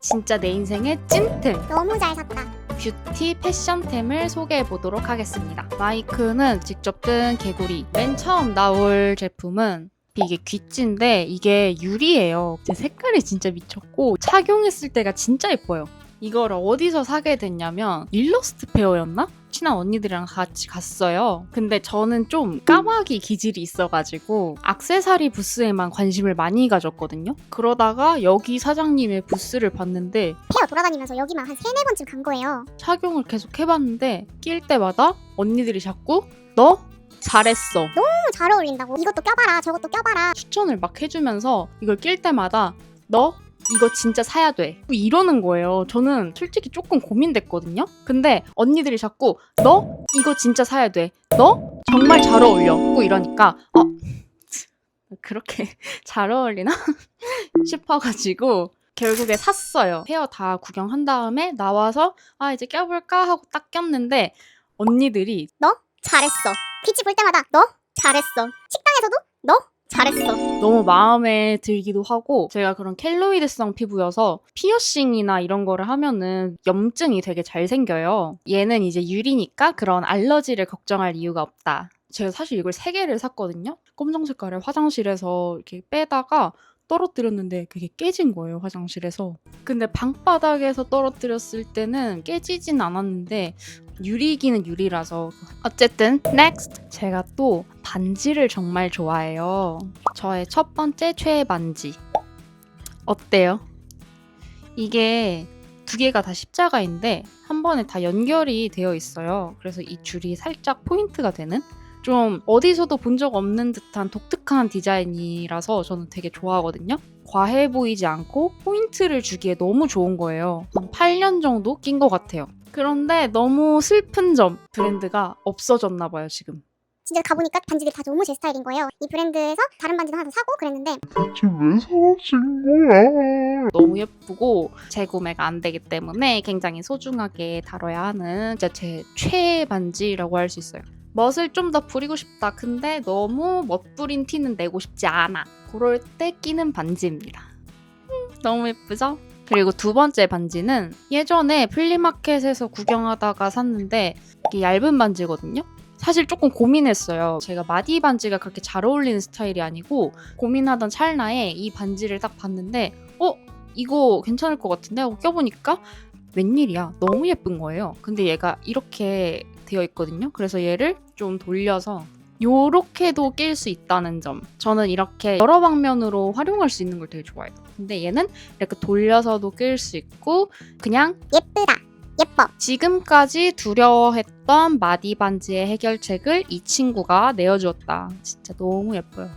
진짜 내 인생의 찐템! 너무 잘 샀다. 뷰티 패션템을 소개해 보도록 하겠습니다. 마이크는 직접 뜬 개구리. 맨 처음 나올 제품은 이게 귀찌인데 이게 유리예요. 제 색깔이 진짜 미쳤고 착용했을 때가 진짜 예뻐요. 이걸 어디서 사게 됐냐면 일러스트 페어였나? 친한 언니들이랑 같이 갔어요. 근데 저는 좀 까마귀 기질이 있어가지고 액세서리 부스에만 관심을 많이 가졌거든요. 그러다가 여기 사장님의 부스를 봤는데 페어 돌아다니면서 여기만 한 3-4번쯤 간 거예요. 착용을 계속 해봤는데 낄 때마다 언니들이 자꾸 너 잘했어 너무 잘 어울린다고. 이것도 껴봐라, 저것도 껴봐라. 추천을 막 해주면서 이걸 낄 때마다 너 이거 진짜 사야 돼 이러는 거예요. 저는 솔직히 조금 고민됐거든요. 근데 언니들이 자꾸 너 이거 진짜 사야 돼, 너 정말 잘 어울려 고 이러니까 그렇게 잘 어울리나 싶어가지고 결국에 샀어요. 헤어 다 구경한 다음에 나와서 이제 껴볼까 하고 딱 꼈는데 언니들이 너 잘했어. 빛이 볼 때마다 너 잘했어. 식당에서도 너 잘했어. 너무 마음에 들기도 하고, 제가 그런 켈로이드성 피부여서 피어싱이나 이런 거를 하면은 염증이 되게 잘 생겨요. 얘는 이제 유리니까 그런 알러지를 걱정할 이유가 없다. 제가 사실 이걸 3개를 샀거든요. 검정 색깔을 화장실에서 이렇게 빼다가 떨어뜨렸는데 그게 깨진 거예요, 화장실에서. 근데 방바닥에서 떨어뜨렸을 때는 깨지진 않았는데 유리기는 유리라서. 어쨌든 next! 제가 또 반지를 정말 좋아해요. 저의 첫 번째 최애 반지. 어때요? 이게 2개가 다 십자가인데 한 번에 다 연결이 되어 있어요. 그래서 이 줄이 살짝 포인트가 되는, 좀 어디서도 본 적 없는 듯한 독특한 디자인이라서 저는 되게 좋아하거든요. 과해 보이지 않고 포인트를 주기에 너무 좋은 거예요. 한 8년 정도 낀 것 같아요. 그런데 너무 슬픈 점, 브랜드가 없어졌나 봐요, 지금. 진짜 가보니까 반지들이 다 너무 제 스타일인 거예요. 이 브랜드에서 다른 반지도 하나 사고 그랬는데 대체 왜 사신 거야? 너무 예쁘고 재구매가 안 되기 때문에 굉장히 소중하게 다뤄야 하는 진짜 제 최애 반지라고 할 수 있어요. 멋을 좀 더 부리고 싶다. 근데 너무 멋부린 티는 내고 싶지 않아. 그럴 때 끼는 반지입니다. 너무 예쁘죠? 그리고 2번째 반지는 예전에 플리마켓에서 구경하다가 샀는데 이게 얇은 반지거든요. 사실 조금 고민했어요. 제가 마디 반지가 그렇게 잘 어울리는 스타일이 아니고 고민하던 찰나에 이 반지를 딱 봤는데 이거 괜찮을 것 같은데 하고 껴보니까 웬일이야, 너무 예쁜 거예요. 근데 얘가 이렇게 되어 있거든요. 그래서 얘를 좀 돌려서 요렇게도 낄 수 있다는 점. 저는 이렇게 여러 방면으로 활용할 수 있는 걸 되게 좋아해요. 근데 얘는 이렇게 돌려서도 낄 수 있고 그냥 예쁘다. 예뻐. 지금까지 두려워했던 마디 반지의 해결책을 이 친구가 내어주었다. 진짜 너무 예뻐요.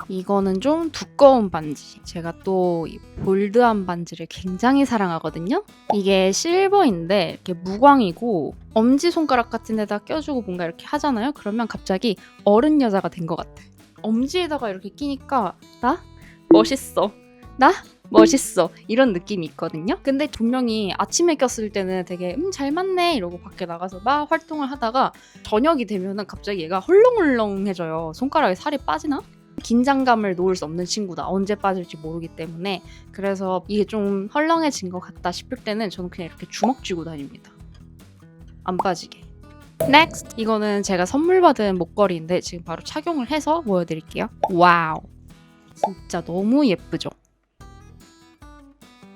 이거는 좀 두꺼운 반지. 제가 또 이 볼드한 반지를 굉장히 사랑하거든요. 이게 실버인데 이렇게 무광이고 엄지손가락 같은 데다 껴주고 뭔가 이렇게 하잖아요. 그러면 갑자기 어른 여자가 된 것 같아. 엄지에다가 이렇게 끼니까 나 멋있어. 나 멋있어. 이런 느낌이 있거든요. 근데 분명히 아침에 꼈을 때는 되게 잘 맞네 이러고 밖에 나가서 막 활동을 하다가 저녁이 되면은 갑자기 얘가 헐렁헐렁해져요. 손가락에 살이 빠지나? 긴장감을 놓을 수 없는 친구다. 언제 빠질지 모르기 때문에. 그래서 이게 좀 헐렁해진 것 같다 싶을 때는 저는 그냥 이렇게 주먹 쥐고 다닙니다. 안 빠지게. Next! 이거는 제가 선물 받은 목걸이인데 지금 바로 착용을 해서 보여드릴게요. 와우! 진짜 너무 예쁘죠?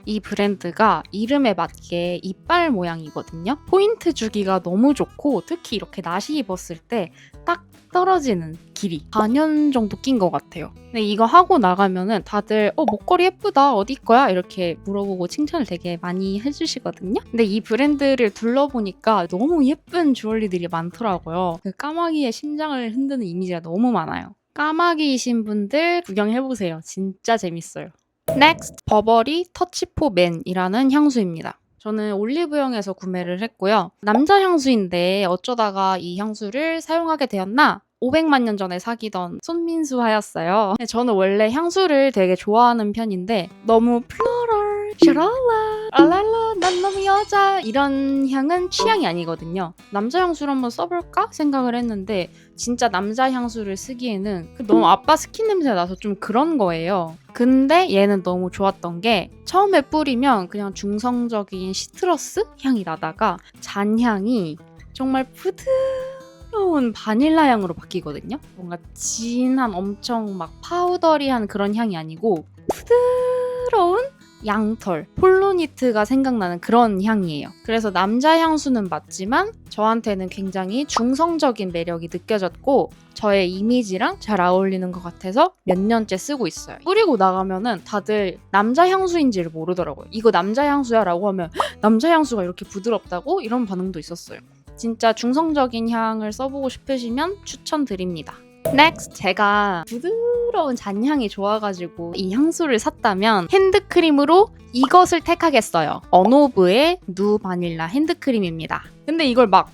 이 브랜드가 이름에 맞게 이빨 모양이거든요. 포인트 주기가 너무 좋고 특히 이렇게 나시 입었을 때 딱 떨어지는 길이 4년 정도 낀 것 같아요. 근데 이거 하고 나가면은 다들 목걸이 예쁘다, 어디 거야? 이렇게 물어보고 칭찬을 되게 많이 해주시거든요. 근데 이 브랜드를 둘러보니까 너무 예쁜 주얼리들이 많더라고요. 그 까마귀의 심장을 흔드는 이미지가 너무 많아요. 까마귀이신 분들 구경해보세요. 진짜 재밌어요. Next! 버버리 터치포 맨이라는 향수입니다. 저는 올리브영에서 구매를 했고요. 남자 향수인데 어쩌다가 이 향수를 사용하게 되었나? 500만 년 전에 사귀던 손민수 하였어요. 저는 원래 향수를 되게 좋아하는 편인데 너무 플로럴 샤랄라 알랄라 난 너무 여자 이런 향은 취향이 아니거든요. 남자 향수를 한번 써볼까 생각을 했는데 진짜 남자 향수를 쓰기에는 너무 아빠 스킨 냄새가 나서 좀 그런 거예요. 근데 얘는 너무 좋았던 게 처음에 뿌리면 그냥 중성적인 시트러스 향이 나다가 잔향이 정말 부드러운 바닐라 향으로 바뀌거든요. 뭔가 진한 엄청 막 파우더리한 그런 향이 아니고 부드러운 양털, 폴로니트가 생각나는 그런 향이에요. 그래서 남자 향수는 맞지만 저한테는 굉장히 중성적인 매력이 느껴졌고 저의 이미지랑 잘 어울리는 것 같아서 몇 년째 쓰고 있어요. 뿌리고 나가면은 다들 남자 향수인지를 모르더라고요. 이거 남자 향수야 라고 하면 남자 향수가 이렇게 부드럽다고? 이런 반응도 있었어요. 진짜 중성적인 향을 써보고 싶으시면 추천드립니다. Next, 제가 부드러운 잔향이 좋아가지고 이 향수를 샀다면 핸드크림으로 이것을 택하겠어요. 어노브의 누 바닐라 핸드크림입니다. 근데 이걸 막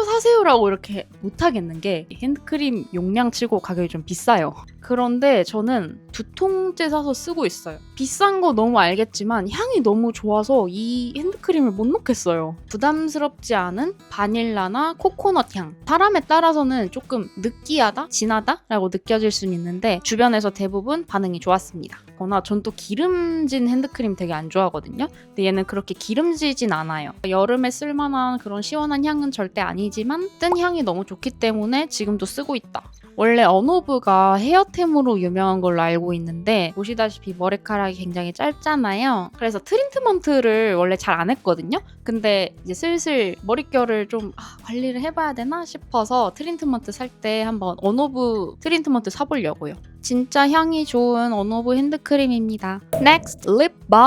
사세요 라고 이렇게 못하겠는 게 핸드크림 용량치고 가격이 좀 비싸요. 그런데 저는 2통째 사서 쓰고 있어요. 비싼 거 너무 알겠지만 향이 너무 좋아서 이 핸드크림을 못 놓겠어요. 부담스럽지 않은 바닐라나 코코넛 향. 사람에 따라서는 조금 느끼하다? 진하다? 라고 느껴질 수는 있는데 주변에서 대부분 반응이 좋았습니다. 전 또 기름진 핸드크림 되게 안 좋아하거든요. 근데 얘는 그렇게 기름지진 않아요. 여름에 쓸만한 그런 시원한 향은 절대 아니지만 뜬 향이 너무 좋기 때문에 지금도 쓰고 있다. 원래 어노브가 헤어템으로 유명한 걸로 알고 있는데 보시다시피 머리카락이 굉장히 짧잖아요. 그래서 트리트먼트를 원래 잘 안 했거든요. 근데 이제 슬슬 머릿결을 좀 관리를 해봐야 되나 싶어서 트리트먼트 살 때 한번 어노브 트리트먼트 사보려고요. 진짜 향이 좋은 어노브 핸드크림입니다. Next,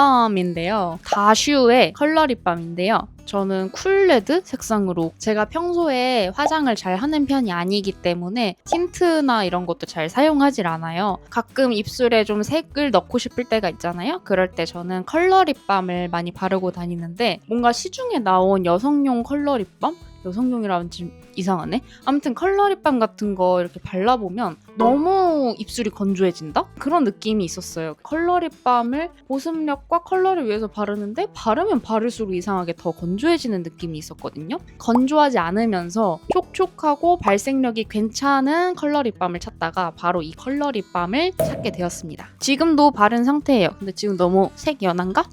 립밤인데요. 다슈의 컬러 립밤인데요. 저는 쿨레드 색상으로 제가 평소에 화장을 잘 하는 편이 아니기 때문에 틴트나 이런 것도 잘 사용하질 않아요. 가끔 입술에 좀 색을 넣고 싶을 때가 있잖아요. 그럴 때 저는 컬러 립밤을 많이 바르고 다니는데 뭔가 시중에 나온 여성용 컬러 립밤? 여성용이라면 좀 이상하네? 아무튼 컬러 립밤 같은 거 이렇게 발라보면 너무 입술이 건조해진다? 그런 느낌이 있었어요. 컬러 립밤을 보습력과 컬러를 위해서 바르는데 바르면 바를수록 이상하게 더 건조해지는 느낌이 있었거든요. 건조하지 않으면서 촉촉하고 발색력이 괜찮은 컬러 립밤을 찾다가 바로 이 컬러 립밤을 찾게 되었습니다. 지금도 바른 상태예요. 근데 지금 너무 색 연한가?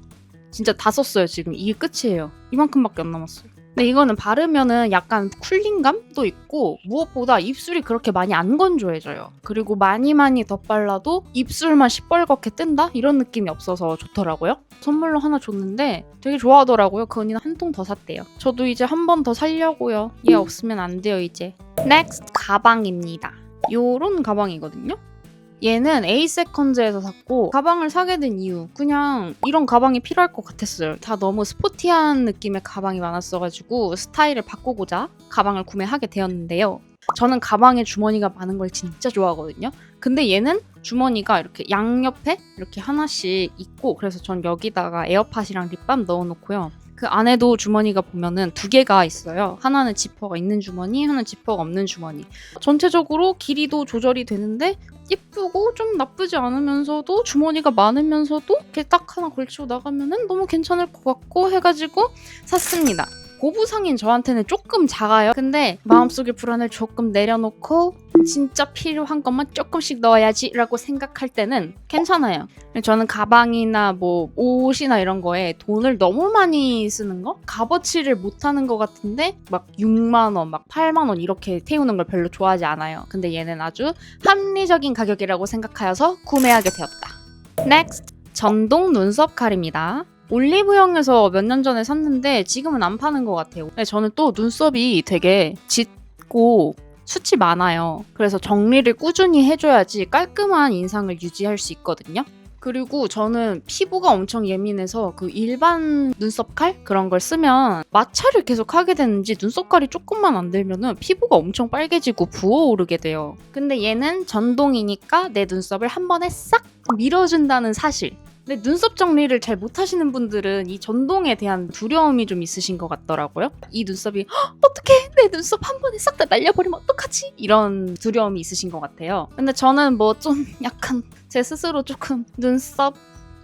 진짜 다 썼어요. 지금 이게 끝이에요. 이만큼밖에 안 남았어요. 근데 이거는 바르면은 약간 쿨링감도 있고 무엇보다 입술이 그렇게 많이 안 건조해져요. 그리고 많이 덧발라도 입술만 시뻘겋게 뜬다? 이런 느낌이 없어서 좋더라고요. 선물로 하나 줬는데 되게 좋아하더라고요. 그 언니는 한 통 더 샀대요. 저도 이제 한 번 더 살려고요. 얘 없으면 안 돼요 이제. Next, 가방입니다. 요런 가방이거든요. 얘는 에이세컨즈에서 샀고 가방을 사게 된 이유 그냥 이런 가방이 필요할 것 같았어요. 다 너무 스포티한 느낌의 가방이 많았어가지고 스타일을 바꾸고자 가방을 구매하게 되었는데요. 저는 가방에 주머니가 많은 걸 진짜 좋아하거든요. 근데 얘는 주머니가 이렇게 양옆에 이렇게 하나씩 있고 그래서 전 여기다가 에어팟이랑 립밤 넣어놓고요. 그 안에도 주머니가 보면은 2개가 있어요. 하나는 지퍼가 있는 주머니, 하나는 지퍼가 없는 주머니. 전체적으로 길이도 조절이 되는데 예쁘고 좀 나쁘지 않으면서도 주머니가 많으면서도 이렇게 딱 하나 걸치고 나가면은 너무 괜찮을 것 같고 해가지고 샀습니다. 고부상인 저한테는 조금 작아요. 근데 마음속의 불안을 조금 내려놓고 진짜 필요한 것만 조금씩 넣어야지 라고 생각할 때는 괜찮아요. 저는 가방이나 뭐 옷이나 이런 거에 돈을 너무 많이 쓰는 거? 값어치를 못하는 것 같은데 막 6만 원, 막 8만 원 이렇게 태우는 걸 별로 좋아하지 않아요. 근데 얘는 아주 합리적인 가격이라고 생각하여서 구매하게 되었다. Next, 전동 눈썹 칼입니다. 올리브영에서 몇 년 전에 샀는데 지금은 안 파는 것 같아요. 근데 저는 또 눈썹이 되게 짙고 숱이 많아요. 그래서 정리를 꾸준히 해줘야지 깔끔한 인상을 유지할 수 있거든요. 그리고 저는 피부가 엄청 예민해서 그 일반 눈썹 칼? 그런 걸 쓰면 마찰을 계속 하게 되는지 눈썹깔이 조금만 안 들면은 피부가 엄청 빨개지고 부어오르게 돼요. 근데 얘는 전동이니까 내 눈썹을 한 번에 싹 밀어준다는 사실. 근데 눈썹 정리를 잘 못하시는 분들은 이 전동에 대한 두려움이 좀 있으신 것 같더라고요. 이 눈썹이 어떡해 내 눈썹 한 번에 싹 다 날려버리면 어떡하지? 이런 두려움이 있으신 것 같아요. 근데 저는 뭐 좀 약간 제 스스로 조금 눈썹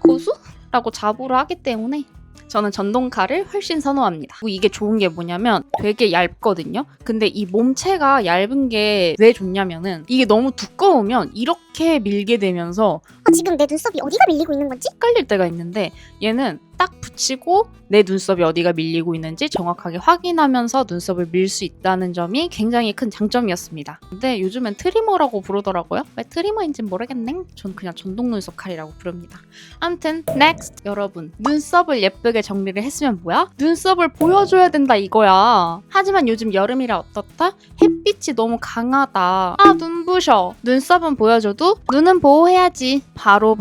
고수? 낫다고 자부를 하기 때문에 저는 전동칼을 훨씬 선호합니다. 그리고 이게 좋은 게 뭐냐면 되게 얇거든요. 근데 이 몸체가 얇은 게 왜 좋냐면은 이게 너무 두꺼우면 이렇게 밀게 되면서 지금 내 눈썹이 어디가 밀리고 있는 건지? 헷갈릴 때가 있는데 얘는 딱 붙이고 내 눈썹이 어디가 밀리고 있는지 정확하게 확인하면서 눈썹을 밀 수 있다는 점이 굉장히 큰 장점이었습니다. 근데 요즘엔 트리머라고 부르더라고요. 왜 트리머인지는 모르겠네. 전 그냥 전동 눈썹 칼이라고 부릅니다. 아무튼 next 여러분, 눈썹을 예쁘게 정리를 했으면 뭐야? 눈썹을 보여줘야 된다 이거야. 하지만 요즘 여름이라 어떻다? 햇빛이 너무 강하다. 아 눈부셔. 눈썹은 보여줘도 눈은 보호해야지. 바로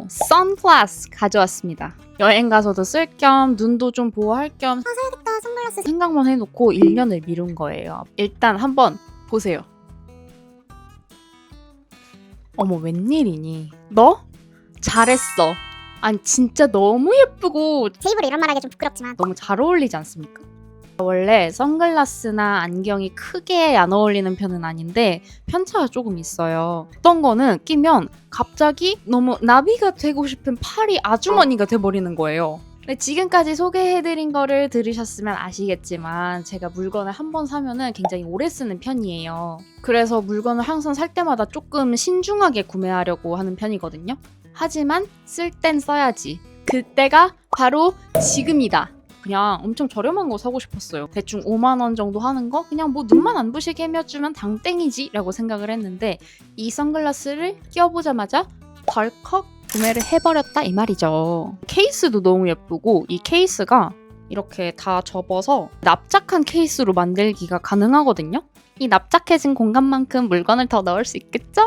선글라스 가져왔습니다. 여행 가서도 쓸 겸 눈도 좀 보호할 겸 사야겠다 선글라스. 생각만 해놓고 1년을 미룬 거예요. 일단 한번 보세요. 어머 웬일이니? 너? 잘했어. 아니 진짜 너무 예쁘고 제 입으로 이런 말하기 좀 부끄럽지만 너무 잘 어울리지 않습니까? 원래 선글라스나 안경이 크게 안 어울리는 편은 아닌데 편차가 조금 있어요. 어떤 거는 끼면 갑자기 너무 나비가 되고 싶은 파리 아주머니가 돼버리는 거예요. 근데 지금까지 소개해드린 거를 들으셨으면 아시겠지만 제가 물건을 한 번 사면은 굉장히 오래 쓰는 편이에요. 그래서 물건을 항상 살 때마다 조금 신중하게 구매하려고 하는 편이거든요. 하지만 쓸 땐 써야지. 그때가 바로 지금이다. 그냥 엄청 저렴한 거 사고 싶었어요. 대충 5만 원 정도 하는 거 그냥 뭐 눈만 안 부시게 해주면 당땡이지 라고 생각을 했는데 이 선글라스를 끼워보자마자 덜컥 구매를 해버렸다 이 말이죠. 케이스도 너무 예쁘고 이 케이스가 이렇게 다 접어서 납작한 케이스로 만들기가 가능하거든요. 이 납작해진 공간만큼 물건을 더 넣을 수 있겠죠?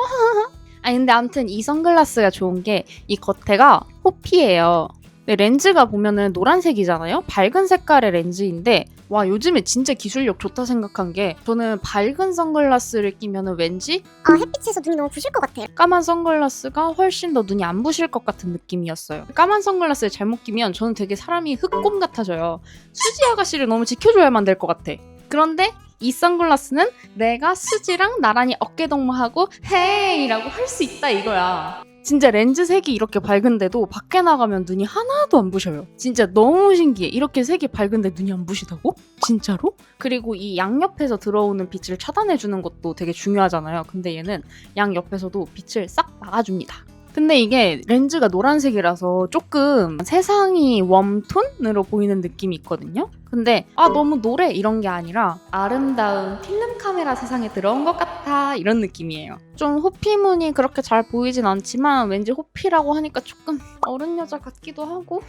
아니 근데 아무튼 이 선글라스가 좋은 게 이 겉에가 호피예요. 렌즈가 보면은 노란색이잖아요? 밝은 색깔의 렌즈인데 와 요즘에 진짜 기술력 좋다 생각한 게 저는 밝은 선글라스를 끼면은 왠지 햇빛에서 눈이 너무 부실 것 같아요. 까만 선글라스가 훨씬 더 눈이 안 부실 것 같은 느낌이었어요. 까만 선글라스를 잘못 끼면 저는 되게 사람이 흑곰 같아져요. 수지 아가씨를 너무 지켜줘야만 될 것 같아. 그런데 이 선글라스는 내가 수지랑 나란히 어깨동무하고 헤이라고 할 수 있다 이거야. 진짜 렌즈 색이 이렇게 밝은데도 밖에 나가면 눈이 하나도 안 부셔요. 진짜 너무 신기해. 이렇게 색이 밝은데 눈이 안 부시다고? 진짜로? 그리고 이 양옆에서 들어오는 빛을 차단해주는 것도 되게 중요하잖아요. 근데 얘는 양옆에서도 빛을 싹 막아줍니다. 근데 이게 렌즈가 노란색이라서 조금 세상이 웜톤으로 보이는 느낌이 있거든요. 근데 너무 노래 이런 게 아니라 아름다운 필름 카메라 세상에 들어온 것 같아 이런 느낌이에요. 좀 호피무늬 그렇게 잘 보이진 않지만 왠지 호피라고 하니까 조금 어른 여자 같기도 하고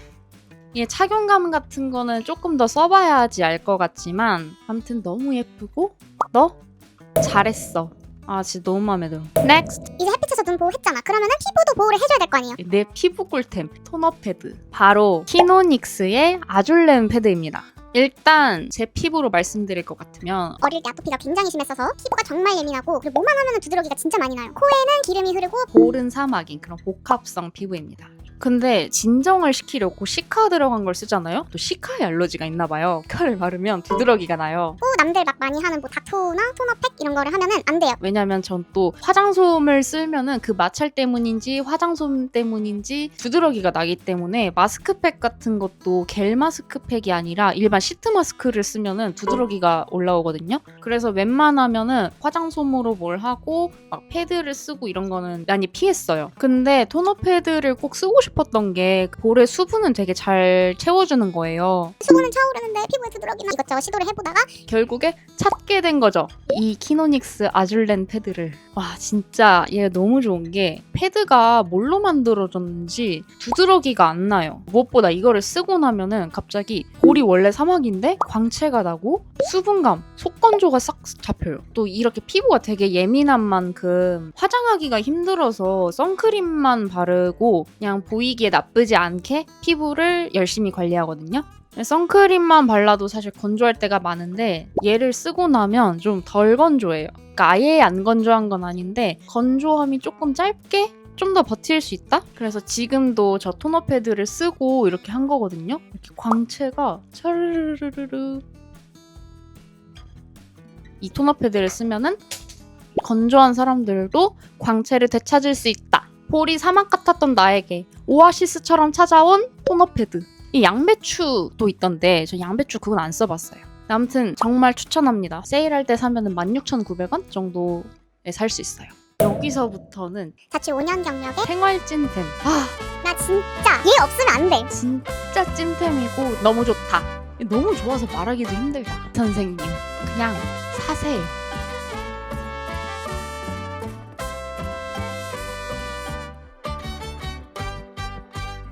이 착용감 같은 거는 조금 더 써봐야지 알 것 같지만 아무튼 너무 예쁘고 너 잘했어. 아 진짜 너무 마음에 들어. Next! 이제 햇빛에서 눈 보호했잖아. 그러면은 피부도 보호를 해줘야 될 거 아니에요. 내 피부 꿀템 토너 패드 바로 키노닉스의 아줄렘 패드입니다. 일단 제 피부로 말씀드릴 것 같으면 어릴 때 아토피가 굉장히 심했어서 피부가 정말 예민하고 그리고 뭐만 하면은 두드러기가 진짜 많이 나요. 코에는 기름이 흐르고 고른 사막인 그런 복합성 피부입니다. 근데 진정을 시키려고 시카 들어간 걸 쓰잖아요. 또 시카에 알러지가 있나 봐요. 시카를 바르면 두드러기가 나요. 남들 막 많이 하는 뭐 다토나 토너팩 이런 거를 하면은 안 돼요. 왜냐면 전 또 화장솜을 쓰면은 그 마찰 때문인지 화장솜 때문인지 두드러기가 나기 때문에 마스크팩 같은 것도 겔 마스크팩이 아니라 일반 시트 마스크를 쓰면은 두드러기가 올라오거든요. 그래서 웬만하면은 화장솜으로 뭘 하고 막 패드를 쓰고 이런 거는 많이 피했어요. 근데 토너 패드를 꼭 쓰고 싶었던 게 볼의 수분은 되게 잘 채워주는 거예요. 수분은 차오르는데 피부에 두드러기나 이것저것 시도를 해보다가 결국에 찾게 된 거죠. 이 키노닉스 아줄렌 패드를. 와 진짜 얘 너무 좋은 게 패드가 뭘로 만들어졌는지 두드러기가 안 나요. 무엇보다 이거를 쓰고 나면은 갑자기 볼이 원래 사막인데 광채가 나고 수분감, 속건조가 싹 잡혀요. 또 이렇게 피부가 되게 예민한 만큼 화장하기가 힘들어서 선크림만 바르고 그냥 보이기에 나쁘지 않게 피부를 열심히 관리하거든요. 선크림만 발라도 사실 건조할 때가 많은데 얘를 쓰고 나면 좀 덜 건조해요. 그러니까 아예 안 건조한 건 아닌데 건조함이 조금 짧게 좀 더 버틸 수 있다? 그래서 지금도 저 토너 패드를 쓰고 이렇게 한 거거든요. 이렇게 광채가 차르르르르 이 토너 패드를 쓰면은 건조한 사람들도 광채를 되찾을 수 있다. 볼이 사막 같았던 나에게 오아시스처럼 찾아온 토너 패드. 이 양배추도 있던데 저 양배추 그건 안 써봤어요. 아무튼 정말 추천합니다. 세일할 때 사면은 16,900원 정도에 살 수 있어요. 여기서부터는 자취 5년 경력에 생활 찐템. 나 진짜 얘 없으면 안 돼. 진짜 찐템이고 너무 좋다. 너무 좋아서 말하기도 힘들다. 선생님 그냥 사세요.